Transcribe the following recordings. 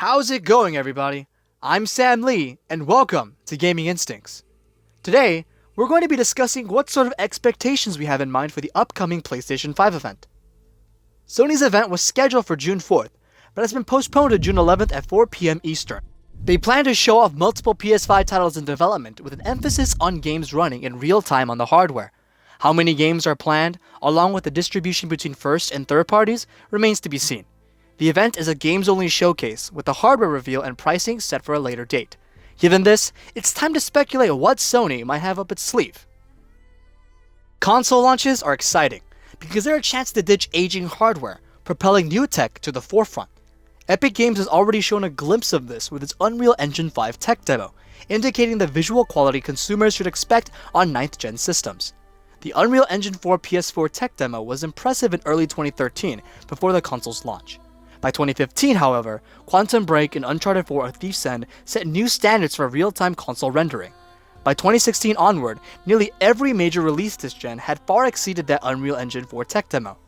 How's it going, everybody? I'm Sam Lee, and welcome to Gaming Instincts. Today, we're going to be discussing what sort of expectations we have in mind for the upcoming PlayStation 5 event. Sony's event was scheduled for June 4th, but has been postponed to June 11th at 4 p.m. Eastern. They plan to show off multiple PS5 titles in development with an emphasis on games running in real time on the hardware. How many games are planned, along with the distribution between first and third parties, remains to be seen. The event is a games-only showcase, with the hardware reveal and pricing set for a later date. Given this, it's time to speculate what Sony might have up its sleeve. Console launches are exciting, because they're a chance to ditch aging hardware, propelling new tech to the forefront. Epic Games has already shown a glimpse of this with its Unreal Engine 5 tech demo, indicating the visual quality consumers should expect on 9th-gen systems. The Unreal Engine 4 PS4 tech demo was impressive in early 2013, before the console's launch. By 2015, however, Quantum Break and Uncharted 4: A Thief's End set new standards for real-time console rendering. By 2016 onward, nearly every major release this gen had far exceeded that Unreal Engine 4 tech demo.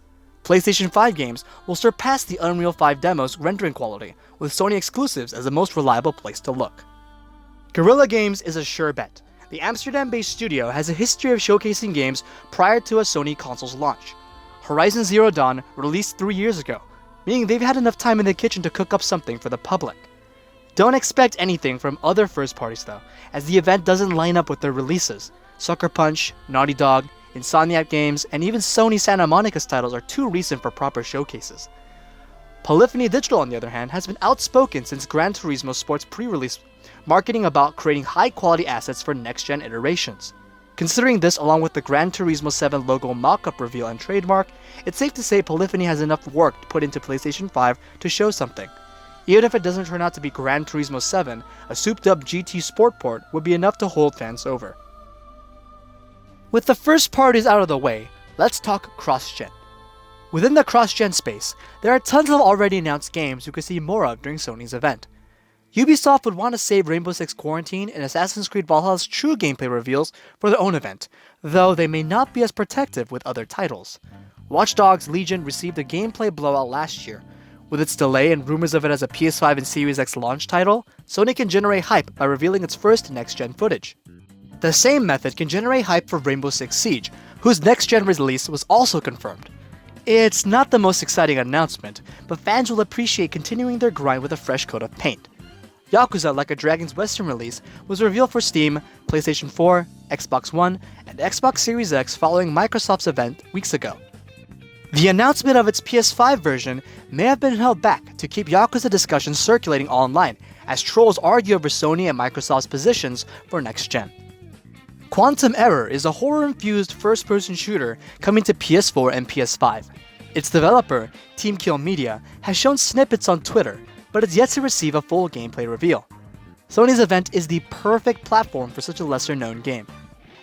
PlayStation 5 games will surpass the Unreal 5 demo's rendering quality, with Sony exclusives as the most reliable place to look. Guerrilla Games is a sure bet. The Amsterdam-based studio has a history of showcasing games prior to a Sony console's launch. Horizon Zero Dawn released 3 years ago, meaning they've had enough time in the kitchen to cook up something for the public. Don't expect anything from other first parties though, as the event doesn't line up with their releases. Sucker Punch, Naughty Dog, Insomniac Games, and even Sony Santa Monica's titles are too recent for proper showcases. Polyphony Digital, on the other hand, has been outspoken since Gran Turismo Sport's pre-release, marketing about creating high-quality assets for next-gen iterations. Considering this along with the Gran Turismo 7 logo mock-up reveal and trademark, it's safe to say Polyphony has enough work to put into PlayStation 5 to show something. Even if it doesn't turn out to be Gran Turismo 7, a souped-up GT Sport port would be enough to hold fans over. With the first parties out of the way, let's talk cross-gen. Within the cross-gen space, there are tons of already announced games you could see more of during Sony's event. Ubisoft would want to save Rainbow Six Quarantine and Assassin's Creed Valhalla's true gameplay reveals for their own event, though they may not be as protective with other titles. Watchdogs Legion received a gameplay blowout last year. With its delay and rumors of it as a PS5 and Series X launch title, Sony can generate hype by revealing its first next-gen footage. The same method can generate hype for Rainbow Six Siege, whose next-gen release was also confirmed. It's not the most exciting announcement, but fans will appreciate continuing their grind with a fresh coat of paint. Yakuza Like a Dragon's Western release was revealed for Steam, PlayStation 4, Xbox One, and Xbox Series X following Microsoft's event weeks ago. The announcement of its PS5 version may have been held back to keep Yakuza discussions circulating online, as trolls argue over Sony and Microsoft's positions for next-gen. Quantum Error is a horror-infused first-person shooter coming to PS4 and PS5. Its developer, Team Kill Media, has shown snippets on Twitter, but it's yet to receive a full gameplay reveal. Sony's event is the perfect platform for such a lesser-known game.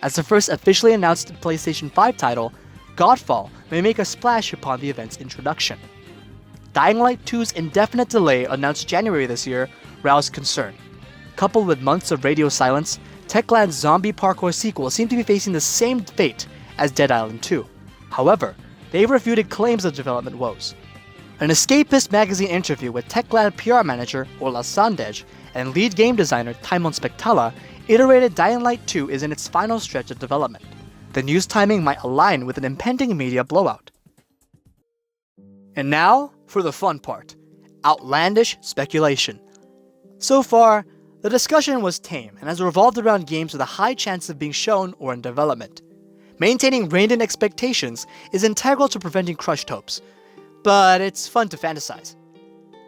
As the first officially announced PlayStation 5 title, Godfall may make a splash upon the event's introduction. Dying Light 2's indefinite delay announced January this year roused concern. Coupled with months of radio silence, Techland's zombie parkour sequel seemed to be facing the same fate as Dead Island 2. However, they refuted claims of development woes. An Escapist magazine interview with Techland PR manager Ola Sandej and lead game designer Taimon Spectala iterated Dying Light 2 is in its final stretch of development. The news timing might align with an impending media blowout. And now, for the fun part, outlandish speculation. So far, the discussion was tame and has revolved around games with a high chance of being shown or in development. Maintaining reined-in expectations is integral to preventing crushed hopes, but it's fun to fantasize.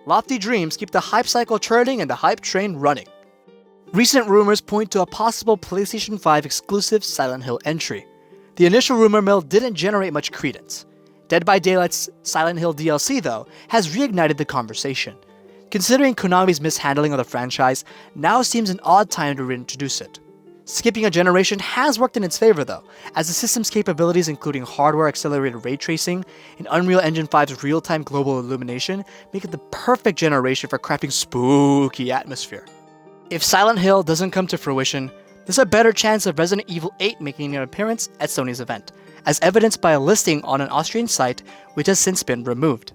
Lofty dreams keep the hype cycle churning and the hype train running. Recent rumors point to a possible PlayStation 5 exclusive Silent Hill entry. The initial rumor mill didn't generate much credence. Dead by Daylight's Silent Hill DLC, though, has reignited the conversation. Considering Konami's mishandling of the franchise, now seems an odd time to reintroduce it. Skipping a generation has worked in its favor though, as the system's capabilities including hardware-accelerated ray tracing and Unreal Engine 5's real-time global illumination make it the perfect generation for crafting spooky atmosphere. If Silent Hill doesn't come to fruition, there's a better chance of Resident Evil 8 making an appearance at Sony's event, as evidenced by a listing on an Austrian site which has since been removed.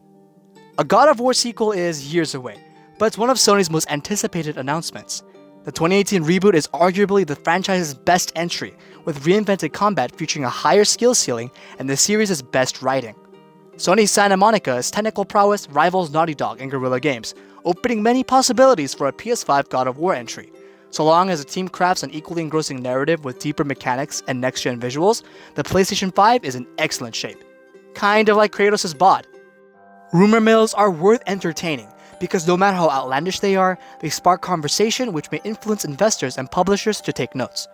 A God of War sequel is years away, but it's one of Sony's most anticipated announcements. The 2018 reboot is arguably the franchise's best entry, with reinvented combat featuring a higher skill ceiling and the series' best writing. Sony's Santa Monica's technical prowess rivals Naughty Dog and Guerrilla Games, opening many possibilities for a PS5 God of War entry. So long as the team crafts an equally engrossing narrative with deeper mechanics and next-gen visuals, the PlayStation 5 is in excellent shape. Kind of like Kratos' bod. Rumor mills are worth entertaining, because no matter how outlandish they are, they spark conversation which may influence investors and publishers to take notes.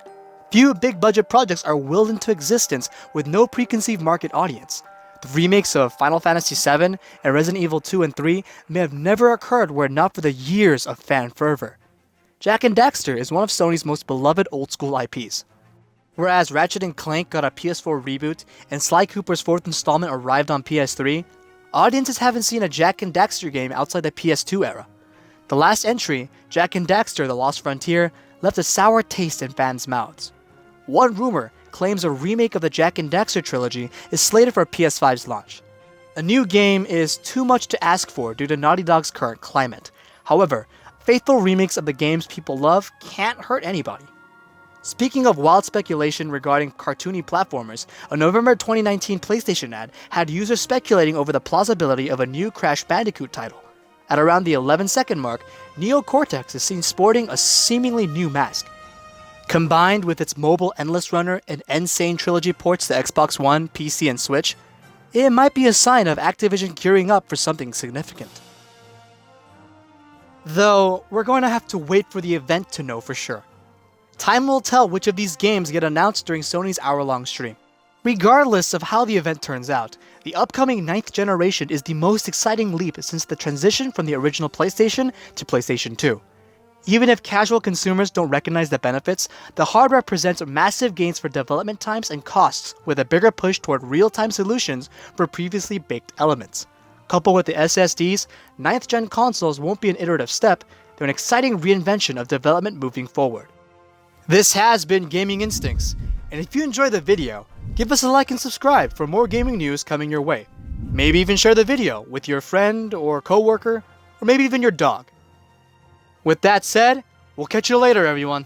Few big-budget projects are willed into existence with no preconceived market audience. The remakes of Final Fantasy VII and Resident Evil 2 and 3 may have never occurred were it not for the years of fan fervor. Jak and Daxter is one of Sony's most beloved old-school IPs. Whereas Ratchet & Clank got a PS4 reboot and Sly Cooper's fourth installment arrived on PS3, audiences haven't seen a Jak and Daxter game outside the PS2 era. The last entry, Jak and Daxter: The Lost Frontier, left a sour taste in fans' mouths. One rumor claims a remake of the Jak and Daxter trilogy is slated for PS5's launch. A new game is too much to ask for due to Naughty Dog's current climate. However, faithful remakes of the games people love can't hurt anybody. Speaking of wild speculation regarding cartoony platformers, a November 2019 PlayStation ad had users speculating over the plausibility of a new Crash Bandicoot title. At around the 11-second mark, Neo Cortex is seen sporting a seemingly new mask. Combined with its mobile Endless Runner and Insane Trilogy ports to Xbox One, PC, and Switch, it might be a sign of Activision gearing up for something significant. Though, we're going to have to wait for the event to know for sure. Time will tell which of these games get announced during Sony's hour-long stream. Regardless of how the event turns out, the upcoming 9th generation is the most exciting leap since the transition from the original PlayStation to PlayStation 2. Even if casual consumers don't recognize the benefits, the hardware presents massive gains for development times and costs, with a bigger push toward real-time solutions for previously baked elements. Coupled with the SSDs, 9th gen consoles won't be an iterative step, they're an exciting reinvention of development moving forward. This has been Gaming Instincts, and if you enjoyed the video, give us a like and subscribe for more gaming news coming your way. Maybe even share the video with your friend or coworker, or maybe even your dog. With that said, we'll catch you later, everyone.